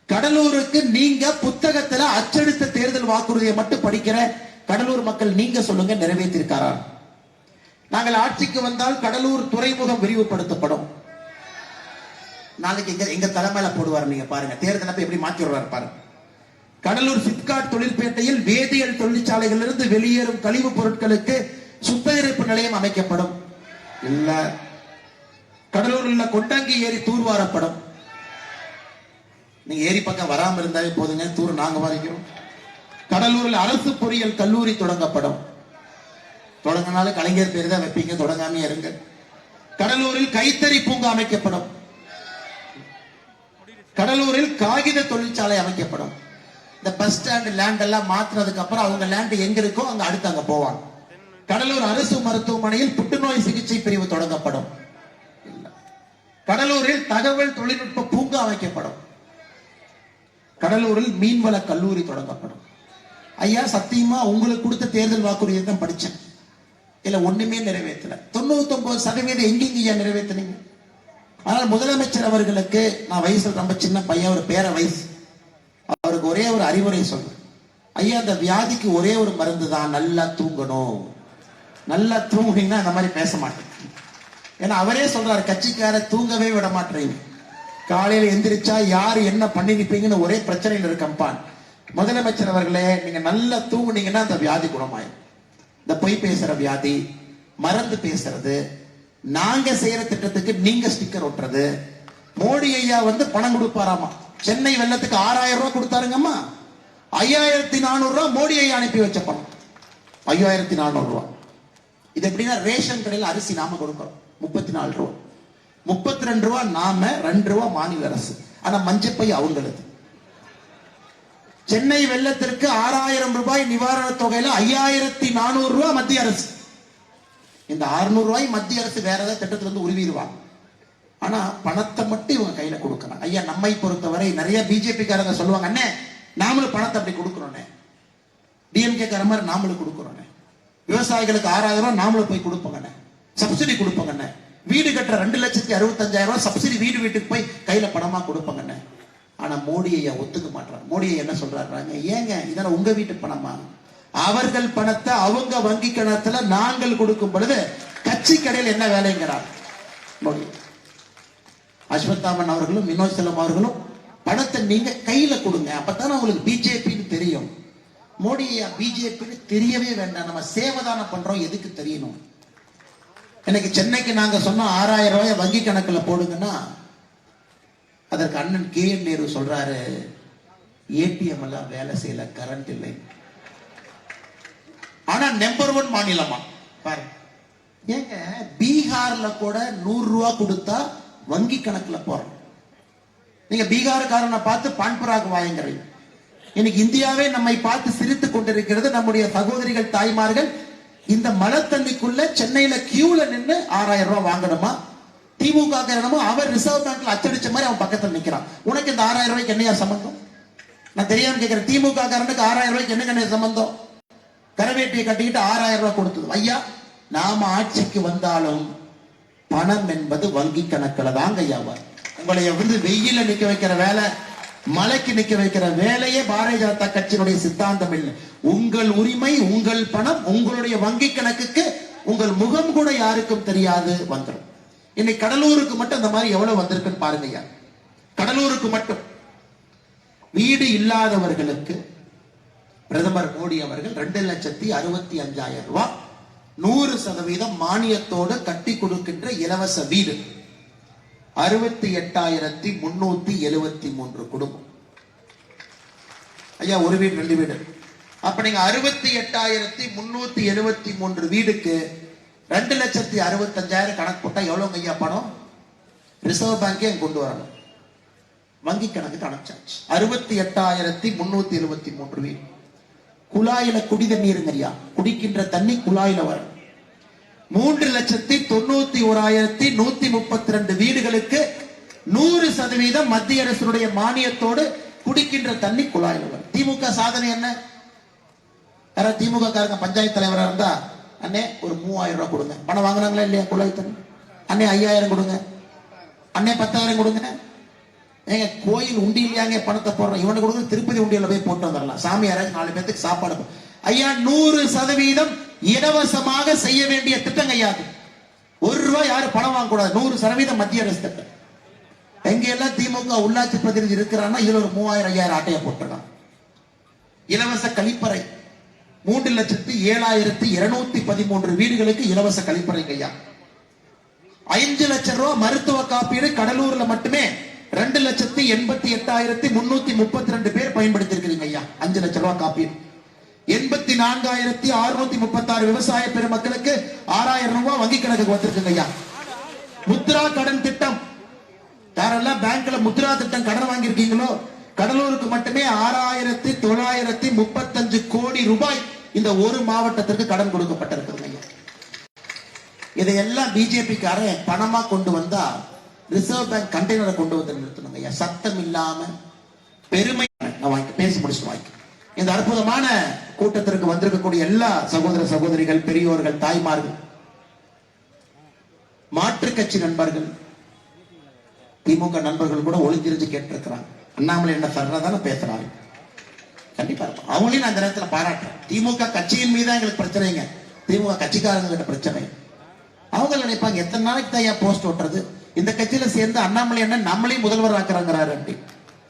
கடலூருக்கு நீங்க புத்தகத்துல அச்சடித்த தேர்தல் வாக்குறுதியை மட்டும் படிக்கிற கடலூர் மக்கள் நீங்க சொல்லுங்க, நிறைவேற்றிருக்காரா? நாங்கள் ஆட்சிக்கு வந்தால் கடலூர் துறைமுகம் விரிவுபடுத்தப்படும். நாளைக்கு எங்க தலைமையில போடுவார். நீங்க பாருங்க, தேர்தல் எப்படி மாற்றி வருவார் பாருங்க. கடலூர் சிப்காட் தொழிற்பேட்டையில் வேதியியல் தொழிற்சாலைகள் இருந்து வெளியேறும் கழிவுப் பொருட்களுக்கு சுத்திகரிப்பு நிலையம் அமைக்கப்படும். இல்ல, கடலூரில் உள்ள கொண்டங்கி ஏரி தூர்வாரப்படும். நீங்க ஏரி பக்கம் வராம இருந்தாலே போதுங்க, தூர் நாங்க வரைக்கும். கடலூரில் அரசு பொறியியல் கல்லூரி தொடங்கப்படும். தொடங்கினாலும் கலைஞர் பேர் தான் வைப்பீங்க, தொடங்காம இருங்க. கடலூரில் கைத்தறி பூங்கா அமைக்கப்படும். கடலூரில் காகித தொழிற்சாலை அமைக்கப்படும். இந்த பஸ் ஸ்டாண்ட் லேண்ட் எல்லாம் மாத்தினதுக்கு அப்புறம் அவங்க லேண்ட் எங்க இருக்கோ அங்க அடுத்து அங்க போவாங்க. கடலூர் அரசு மருத்துவமனையில் புற்றுநோய் சிகிச்சை பிரிவு தொடங்கப்படும். கடலூரில் தகவல் தொழில்நுட்ப பூங்கா அமைக்கப்படும். கடலூரில் மீன்வள கல்லூரி தொடங்கப்படும். ஐயா சத்தியமா உங்களுக்கு கொடுத்த தேர்தல் வாக்குறுதியை தான் படிச்சேன். இல்ல ஒண்ணுமே நிறைவேற்றல. 99% எங்கெங்க நிறைவேற்றினீங்க? ஆனால் முதலமைச்சர் அவர்களுக்கு, நான் வயசுல ரொம்ப சின்ன பையன், ஒரு பேர வயசு, அவருக்கு ஒரே ஒரு அறிவுரை சொல்றேன். ஐயா, அந்த வியாதிக்கு ஒரே ஒரு மருந்து தான், நல்லா தூங்கணும். நல்லா தூங்குனீங்கன்னா அந்த மாதிரி பேச மாட்டேன். ஏன்னா அவரே சொல்றாரு, கட்சிக்கார தூங்கவே விட மாட்டேறீங்க. காலையில எந்திரிச்சா யாரு என்ன பண்ணிருப்பீங்கன்னு ஒரே பிரச்சனையில் இருக்கப்பான். முதலமைச்சர் அவர்களே, நீங்க நல்லா தூங்குனீங்கன்னா அந்த வியாதி குணமாயிடும். இந்த பொய் பேசுற வியாதி, மறந்து பேசுறது, நாங்க செய்யற திட்டத்துக்கு நீங்க ஸ்டிக்கர் ஒட்டுறது. மோடி ஐயா பணம் கொடுப்பாராமா. சென்னை வெள்ளத்துக்கு 6000 ரூபாய் கொடுத்தாருங்கம்மா. 5400 ரூபாய் மோடி ஐயா அனுப்பி வச்ச பணம். 5400 ரூபாய். இது எப்படின்னா, ரேஷன் கடையில் அரிசி நாம கொடுக்கிறோம் 34 ரூபாய், 32 ரூபாய் நாம, 2 ரூபாய் மாநில அரசு. ஆனா மஞ்சப்பை அவங்களுக்கு. சென்னை வெள்ளத்திற்கு 6000 ரூபாய் நிவாரண தொகையில 5400 ரூபாய் மத்திய அரசு. இந்த 600 ரூபாய் மத்திய அரசு வேற ஏதாவது திட்டத்துல இருந்து உருவிடுவாங்க. ஆனா பணத்தை மட்டும் இவங்க கையில கொடுக்கணும். ஐயா, நம்மை பொறுத்தவரை நிறைய பிஜேபி காரங்க சொல்லுவாங்க, அண்ணே நாமளும் பணத்தை அப்படி கொடுக்கிறோம், டிஎம்கே கார மாதிரி நாமளும் கொடுக்கிறோம், விவசாயிகளுக்கு 6000 ரூபாய் நாமளும் போய் கொடுப்போங்க, சப்சிடி கொடுப்போங்க, வீடு கட்டுற 2,65,000 ரூபாய் சப்சிடி வீடு வீட்டுக்கு போய் கையில பணமா கொடுப்பாங்க. ஆனா மோடி ஐயா ஒத்துக்க மாட்டாங்க. மோடி ஐயா என்ன சொல்றாங்க, ஏங்க இதெல்லாம் உங்க வீட்டு பணமா? அவர்கள் பணத்தை அவங்க வங்கி கணத்துல நாங்கள் கொடுக்கும் பொழுது கட்சி கடையில் என்ன வேலைங்கிறார் மோடி. அஸ்வத்தாமன் அவர்களும் வினோத் செல்வம் அவர்களும் பணத்தை நீங்க கையில கொடுங்க, அப்பதானே உங்களுக்கு பிஜேபின்னு தெரியும். மோடி ஐயா பிஜேபின்னு தெரியவே வேண்டாம், நம்ம சேவதானம் பண்றோம் எதுக்கு தெரியணும். இன்னைக்கு சென்னைக்கு நாங்க சொன்னோம் 6000 ரூபாய் வங்கி கணக்குல போடுங்கன்னா, அதற்கு அண்ணன் KN நேரு சொல்றாரு, ஏடிஎம் எல்லாம் வேலை செய்யல, கரண்ட் இல்லை. ஆனா நம்பர் 1 மாநிலமா பாருங்க. ஏங்க பீகார்ல கூட 100 ரூபாய் கொடுத்தா வங்கி கணக்குல போறோம். நீங்க பீகார்காரனை பார்த்து பான்பராக் வாங்குறீங்க. இன்னைக்கு இந்தியாவே நம்மை பார்த்து சிரித்துக் கொண்டிருக்கிறது. நம்முடைய சகோதரிகள், தாய்மார்கள் இந்த மழை தண்ணிக்குள்ள சென்னையில கியூல நின்று 6000 ரூபாய் வாங்கணுமா? திமுக அவர் ரிசர்வ் பேங்க்ல அச்சடிச்ச மாதிரி அவன் பக்கத்துல நிக்கிறான். உனக்கு இந்த 6000 ரூபாய்க்கு என்னையா சம்பந்தம்? நான் தெரியாம கேட்கிறேன். திமுக காரனுக்கு 6000 ரூபாய்க்கு என்ன சம்பந்தம்? கரவேட்டியை கட்டிக்கிட்டு 6000 ரூபாய் கொடுத்தது. ஐயா, நாம ஆட்சிக்கு வந்தாலும் பணம் என்பது வங்கி கணக்குல தாங்க ஐயா. உங்களை வெயில நிக்க வைக்கிற வேலை, மலைக்கு நிக்க வைக்கிற வேலையே பாரதிய ஜனதா கட்சியினுடைய சித்தாந்தம் இல்லை. உங்கள் உரிமை, உங்கள் பணம் உங்களுடைய வங்கி கணக்குக்கு உங்கள் முகம் கூட யாருக்கும் தெரியாது வந்துடும். இன்னைக்கு கடலூருக்கு மட்டும் அந்த மாதிரி எவ்வளவு வந்திருக்குன்னு பாருங்க ஐயா. கடலூருக்கு மட்டும் வீடு இல்லாதவர்களுக்கு பிரதமர் மோடி அவர்கள் 2,65,000 ரூபாய் 100% மானியத்தோடு கட்டி கொடுக்கின்ற இலவச வீடு. 68,373 குடும்பம். ஐயா, ஒரு வீடு 2 வீடு. அப்ப நீங்க 68,373 வீடுக்கு 2,65,000 கணக்கு போட்டா எவ்வளவு ஐயா பணம்? ரிசர்வ் பேங்கே கொண்டு வரணும். வங்கி கணக்கு அனுப்பிச்சாச்சு. 68,373 வீடு. குழாயில குடி தண்ணீருங்க ஐயா. குடிக்கின்ற தண்ணி குழாயில வரும். 3,91,132 வீடுகளுக்கு 100% மத்திய அரசுடைய மானியத்தோடு குடிக்கின்ற தண்ணி குழாயில வரும். திமுக சாதனை என்ன? திமுக காரங்க பஞ்சாயத்து தலைவரா இருந்தா, அண்ணே ஒரு 3000 ரூபாய் கொடுங்க. பணம் வாங்கினாங்களா இல்லையா? குழாய் தண்ணி. அண்ணே 5000 கொடுங்க, அண்ணே 10,000 கொடுங்க. ஏங்க கோயில் உண்டியிலையாங்க பணத்தை போடுறோம். இவனை கொடுங்க, திருப்பதி உண்டியில போய் போட்டு வந்துடலாம். சாமி யாராச்சும் 4 பேருக்கு சாப்பாடு. ஐயா, 100% இலவசமாக செய்ய வேண்டிய திட்டம் ஐயா. 1 ரூபாய் யாரும் பணம் வாங்க கூடாது. 100% மத்திய அரசு திட்டம். எங்க எல்லாம் திமுக உள்ளாட்சி பிரதிநிதி இருக்கிறான்னா இதுல ஒரு 3000 5000 ஆட்டையை போட்டுருக்கான். இலவச கழிப்பறை 3,07,213 வீடுகளுக்கு இலவச கழிப்பறை ஐயா. 5 லட்சம் ரூபாய் மருத்துவ காப்பீடு கடலூர்ல மட்டுமே 2,88,332 பேர் பயன்படுத்தி இருக்கிறீங்க ஐயா. 5 லட்சம் ரூபாய் காப்பீடு. 84,636 விவசாய பெருமக்களுக்கு 6,000 ரூபாய் வங்கி கணக்கு வந்திருக்குங்க ஐயா. முத்ரா கடன் திட்டம், யாரெல்லாம் பேங்க்ல முத்ரா திட்டம் கடன் வாங்கி இருக்கீங்களோ, கடலூருக்கு மட்டுமே 6,935 கோடி ரூபாய் இந்த ஒரு மாவட்டத்திற்கு கடன் கொடுக்கப்பட்டிருக்கிறது ஐயா. இதையெல்லாம் பிஜேபி காரன் பணமா கொண்டு வந்தா ரிசர்வ் பேங்க் கண்டெய்னரை கொண்டு வந்து நிறுத்தணுங்க ஐயா. சத்தம் இல்லாம பெருமை. பேசி முடிச்சு வாங்கி இந்த அற்புதமான கூட்டத்திற்கு வந்திருக்கக்கூடிய எல்லா சகோதர சகோதரிகள், பெரியோர்கள், தாய்மார்கள், மாற்று கட்சி நண்பர்கள், திமுக நண்பர்கள் கூட ஒளிஞ்சிருந்து கேட்டிருக்கிறாங்க. அண்ணாமலை என்ன சர்றதான பேசுறாங்க. கண்டிப்பா அவங்களையும் நான் இந்த நேரத்தில் பாராட்டுறேன். திமுக கட்சியின் மீது எங்களுக்கு பிரச்சனைங்க. திமுக கட்சிக்காரங்க கிட்ட பிரச்சனை. அவங்க நினைப்பாங்க எத்தனை நாளைக்கு தான் போஸ்ட் ஓட்டுறது, இந்த கட்சியில சேர்ந்து அண்ணாமலை அண்ணன் நம்மளையும் முதல்வர் ஆக்குறாங்கிறாரு அப்படி.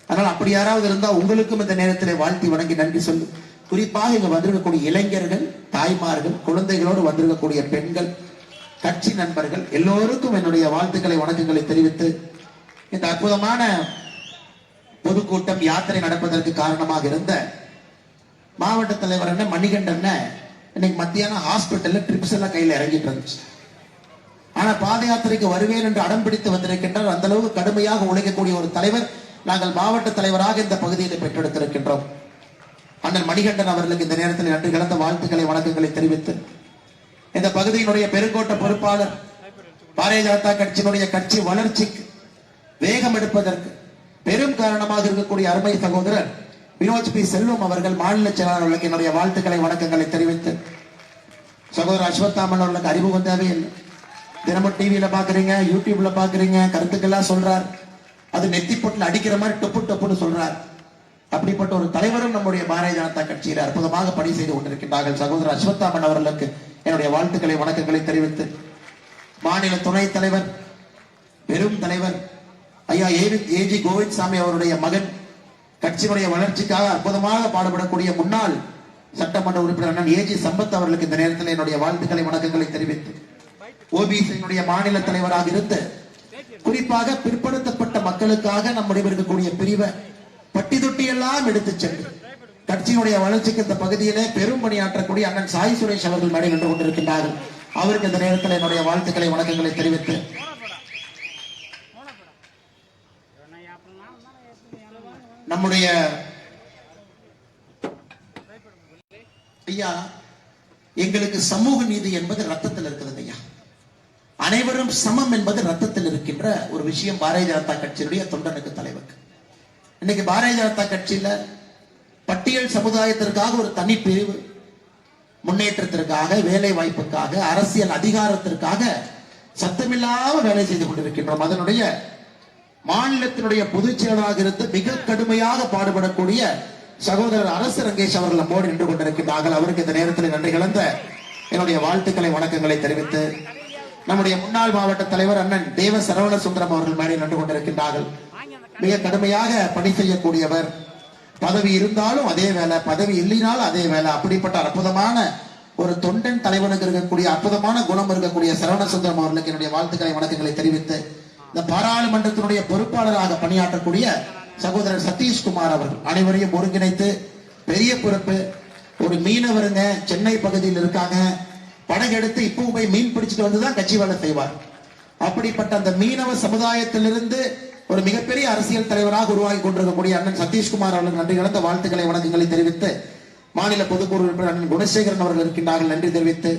அதனால அப்படி யாராவது இருந்தா உங்களுக்கும் இந்த நேரத்தில் வாழ்த்தி வணங்கி நன்றி சொல்லு. குறிப்பாக இங்க வந்திருக்கக்கூடிய இளைஞர்கள், தாய்மார்கள், குழந்தைகளோடு வந்திருக்கக்கூடிய பெண்கள், கட்சி நண்பர்கள் எல்லோருக்கும் என்னுடைய வாழ்த்துக்களை வணக்கங்களை தெரிவித்து இந்த அற்புதமான பொதுக்கூட்டம் யாத்திரை நடப்பதற்கு காரணமாக இருந்த மாவட்ட தலைவர் என்ன மணிகண்டன் இன்னைக்கு மத்தியான ஹாஸ்பிட்டல்ல ட்ரிப்ஸ் எல்லாம் கையில இறங்கிட்டு இருந்துச்சு. ஆனா பாத யாத்திரைக்கு வருவேன் என்று அடம் பிடித்து வந்திருக்கின்றார். அந்த அளவுக்கு கடுமையாக உழைக்கக்கூடிய ஒரு தலைவர் நாங்கள் மாவட்ட தலைவராக இந்த பகுதியில் பெற்றெடுத்திருக்கின்றோம். அண்ணன் மணிகண்டன் அவர்களுக்கு இந்த நேரத்தில் நன்றி கலந்த வாழ்த்துக்களை வணக்கங்களை தெரிவித்து இந்த பகுதியினுடைய பெருங்கோட்ட பொறுப்பாளர், பாரதிய ஜனதா கட்சியினுடைய கட்சி வளர்ச்சிக்கு வேகம் எடுப்பதற்கு பெரும் காரணமாக இருக்கக்கூடிய அருமை சகோதரர் வினோத் பி செல்வம் அவர்கள் மாநில செயலாளர்களுக்கு என்னுடைய வாழ்த்துக்களை வணக்கங்களை தெரிவித்து, சகோதரர் அஸ்வத்தாமன் அவர்களுக்கு அறிமுகம் தேவையில்லை. தினமும் டிவியில பாக்குறீங்க, யூடியூப்ல பாக்குறீங்க, கருத்துக்கெல்லாம் சொல்றார். அது நெத்தி பொட்டில் அடிக்கிற மாதிரி டொப்பு டொப்புன்னு சொல்றார். அப்படிப்பட்ட ஒரு தலைவரும் நம்முடைய பாரதிய ஜனதா கட்சியில் அற்புதமாக பணி செய்து கொண்டிருக்கின்றார்கள். சகோதரர் அஸ்வத்தாமன் அவர்களுக்கு என்னுடைய வாழ்த்துக்களை வணக்கங்களை தெரிவித்து, மாநில துணைத் தலைவர், பெரும் தலைவர் ஐயா ஏஜி கோவிந்த்சாமி அவருடைய மகன், கட்சியினுடைய வளர்ச்சிக்காக அற்புதமாக பாடுபடக்கூடிய முன்னாள் சட்டமன்ற உறுப்பினர் அண்ணன் ஏஜி சம்பத் அவர்களுக்கு இந்த நேரத்தில் என்னுடைய வாழ்த்துக்களை வணக்கங்களை தெரிவித்து, ஓபிசியினுடைய மாநில தலைவராக இருந்து குறிப்பாக பிற்படுத்தப்பட்ட மக்களுக்காக நம்முடைய இருக்கக்கூடிய பிரிவை பட்டி தொட்டி எல்லாம் எடுத்து சென்று கட்சியினுடைய வளர்ச்சிக்கு இந்த பகுதியிலே பெரும் பணியாற்றக்கூடிய அண்ணன் சாய் சுரேஷ் அவர்கள் மேடை நின்று கொண்டிருக்கின்றார்கள். அவருக்கு இந்த நேரத்தில் என்னுடைய வாழ்த்துக்களை வணக்கங்களை தெரிவித்து, நம்முடைய ஐயா எங்களுக்கு சமூக நீதி என்பது ரத்தத்தில் இருக்கிறது ஐயா. அனைவரும் சமம் என்பது ரத்தத்தில் இருக்கின்ற ஒரு விஷயம் பாரதிய ஜனதா கட்சியினுடைய தொண்டனுக்கு தலைவருக்கு. இன்னைக்கு பாரதிய ஜனதா கட்சியில பட்டியல் சமுதாயத்திற்காக ஒரு தனி பிரிவு, முன்னேற்றத்திற்காக, வேலை வாய்ப்புக்காக, அரசியல் அதிகாரத்திற்காக சத்தமில்லாம வேலை செய்து கொண்டிருக்கின்றோம். அதனுடைய மாநிலத்தினுடைய பொதுச் செயலராக இருந்து மிக கடுமையாக பாடுபடக்கூடிய சகோதரர் அரசு ரங்கேஷ் அவர்கள் நம்மோடு நின்று கொண்டிருக்கின்றார்கள். அவருக்கு இந்த நேரத்தில் நன்றி கலந்த என்னுடைய வாழ்த்துக்களை வணக்கங்களை தெரிவித்து, நம்முடைய முன்னாள் மாவட்ட தலைவர் அண்ணன் தேவ சரவண சுந்தரம் அவர்கள் மேலே நின்று கொண்டிருக்கின்றார்கள். மிக கடுமையாக பணி செய்யக்கூடியவர். பதவி இருந்தாலும் அதே வேலை, பதவி இல்லைனாலும் அதே வேலை. அப்படிப்பட்ட அற்புதமான ஒரு தொண்டன் தலைவனுக்கு இருக்கக்கூடிய அற்புதமான குணம் இருக்கக்கூடிய சரவண சுந்தரம் அவர்களுக்கு என்னுடைய வாழ்த்துக்களை வணக்கங்களை தெரிவித்து, இந்த பாராளுமன்றத்தினுடைய பொறுப்பாளராக பணியாற்றக்கூடிய சகோதரர் சதீஷ்குமார் அவர்கள் அனைவரையும் ஒருங்கிணைத்து, பெரிய பொறுப்பு, ஒரு மீனவருங்க, சென்னை பகுதியில் இருக்காங்க, படகெடுத்து இப்போ போய் மீன் பிடிச்சிட்டு வந்துதான் கட்சி வேலை செய்வார். அப்படிப்பட்ட அந்த மீனவ சமுதாயத்திலிருந்து ஒரு மிகப்பெரிய அரசியல் தலைவராக உருவாகி கொண்டிருக்கக்கூடிய அண்ணன் சதீஷ்குமார் அவர்கள் நன்றி கலந்த வாழ்த்துக்களை வணக்கங்களை தெரிவித்து, மாநில பொதுக்குழு உறுப்பினர் அண்ணன் குணசேகரன் அவர்கள் இருக்கின்றார்கள், நன்றி தெரிவித்து,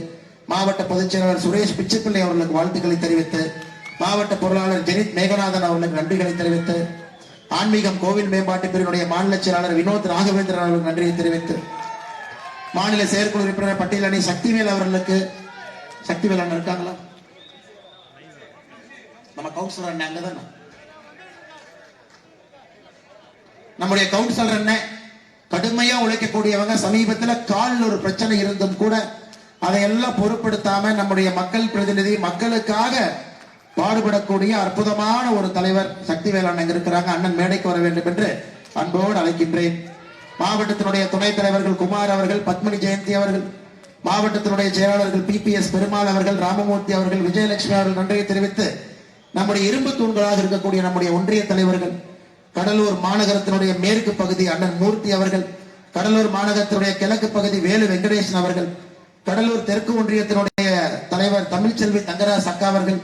மாவட்ட பொதுச் செயலாளர் சுரேஷ் பிச்சைப்பிள்ளை அவர்களுக்கு வாழ்த்துக்களை தெரிவித்து, மாவட்ட பொருளாளர் ஜெனித் மேகநாதன் அவர்களுக்கு நன்றிகளை தெரிவித்து, ஆன்மீகம் கோவில் மேம்பாட்டு பிரிவினுடைய மாநில செயலாளர் வினோத் ராகவேந்திரன் அவர்களுக்கு நன்றியை தெரிவித்து, மாநில செயற்குழு உறுப்பினர் பட்டியல் அணி சக்திவேல் அவர்களுக்கு, சக்திவேல் அண்ணன் இருக்காங்களா? நம்ம கவுன்சிலர் அண்ணன் அங்கதானே, நம்முடைய கவுன்சிலர் அண்ணன் கடுமையா உழைக்கக்கூடியவங்க. சமீபத்தில் காலில் ஒரு பிரச்சனை இருந்தும் கூட அதையெல்லாம் பொருட்படுத்தாம நம்முடைய மக்கள் பிரதிநிதி, மக்களுக்காக பாடுபடக்கூடிய அற்புதமான ஒரு தலைவர் சக்திவேல் அண்ணன் இருக்கிறாங்க. அண்ணன் மேடைக்கு வர வேண்டும் என்று அன்போடு அழைக்கின்றேன். மாவட்டத்தினுடைய துணைத் தலைவர்கள் குமார் அவர்கள், பத்மினி ஜெயந்தி அவர்கள், மாவட்டத்தினுடைய செயலாளர்கள் பிபிஎஸ் பெருமாள் அவர்கள், ராமமூர்த்தி அவர்கள், விஜயலட்சுமி அவர்கள் நன்றியை தெரிவித்து, நம்முடைய இரும்பு தூண்களாக இருக்கக்கூடிய நம்முடைய ஒன்றிய தலைவர்கள், கடலூர் மாநகரத்தினுடைய மேற்கு பகுதி அண்ணன் மூர்த்தி அவர்கள், கடலூர் மாநகரத்தினுடைய கிழக்கு பகுதி வேலு வெங்கடேசன் அவர்கள், கடலூர் தெற்கு ஒன்றியத்தினுடைய தலைவர் தமிழ்ச்செல்வி தங்கராஜ் அக்கா அவர்கள்,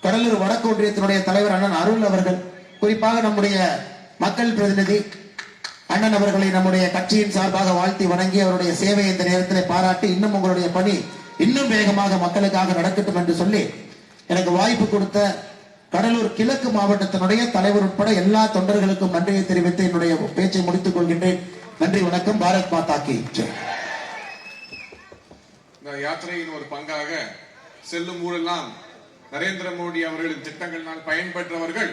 கடலூர் வடக்கு ஒன்றியத்தினுடைய தலைவர் அண்ணன் அருள் அவர்கள், குறிப்பாக நம்முடைய மக்கள் பிரதிநிதி அண்ணன் அவர்களை நம்முடைய கட்சியின் சார்பாக வாழ்த்தி வணங்கி அவருடைய சேவையை இந்த நேரத்தில் பாராட்டி, இன்னும் உங்களுடைய பணி இன்னும் வேகமாக மக்களுக்காக நடக்கட்டும் என்று சொல்லி எனக்கு வாய்ப்பு கொடுத்த கடலூர் கிழக்கு மாவட்டத்தினுடைய தலைவர் உட்பட எல்லா தொண்டர்களுக்கும் நன்றியை தெரிவித்து என்னுடைய பேச்சை முடித்துக் கொள்கின்றேன். நன்றி, வணக்கம். பாரத் மாதா கி ஜெய். இந்த யாத்திரையின் ஒரு பங்காக செல்லும் ஊரெல்லாம் நரேந்திர மோடி அவர்களின் திட்டங்களினால் பயன்பெற்றவர்கள்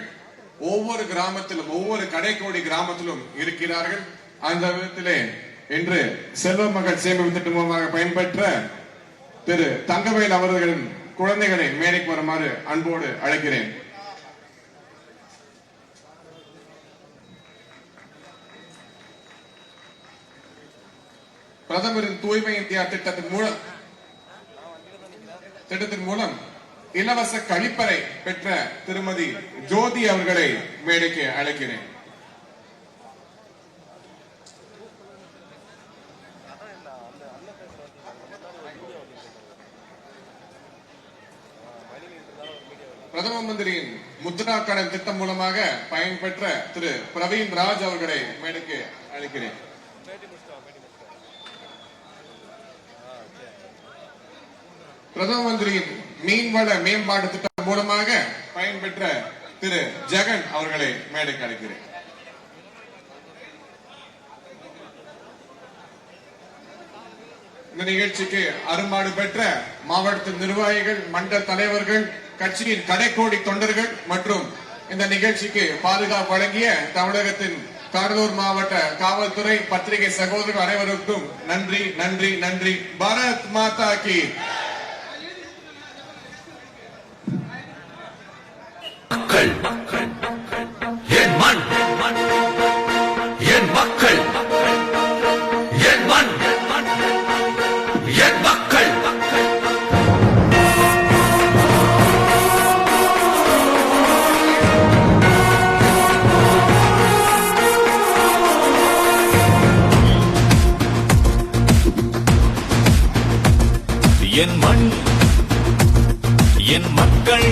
ஒவ்வொரு கிராமத்திலும், ஒவ்வொரு கடைக்கோடி கிராமத்திலும் இருக்கிறார்கள். அந்த விதத்திலே இன்று செல்வ மகள் சேமிப்பு திட்டம் மூலமாக பயன்பெற்ற திரு தங்கவேல் அவர்களின் குழந்தைகளை மேடைக்கு வருமாறு அன்போடு அழைக்கிறேன். பிரதமரின் தூய்மை இந்தியா திட்டத்தின் மூலம் இலவச கழிப்பறை பெற்ற திருமதி ஜோதி அவர்களை மேடைக்கு அழைக்கிறேன். பிரதம மந்திரியின் முத்ரா கடன் திட்டம் மூலமாக பயன்பெற்ற திரு பிரவீன் ராஜ் அவர்களை மேடைக்கு அழைக்கிறேன். பிரதம மந்திரியின் மீன்வள மேம்பாட்டு திட்டம் மூலமாக பயன்பெற்ற திரு ஜெகன் அவர்களை மேடைக்கு அழைக்கிறேன். இந்த நிகழ்ச்சிக்கு அரும்பாடு பெற்ற மாவட்ட நிர்வாகிகள், மண்டல தலைவர்கள், கட்சியின் கடைக்கோடி தொண்டர்கள் மற்றும் இந்த நிகழ்ச்சிக்கு பாதுகாப்பு வழங்கிய தமிழகத்தின் கடலூர் மாவட்ட காவல்துறை, பத்திரிகை சகோதரர்கள் அனைவருக்கும் நன்றி நன்றி நன்றி. பாரத் மாதா கி. என் மண், என் மக்கள், என் மண், என் மக்கள். என் மண், என் மக்கள்,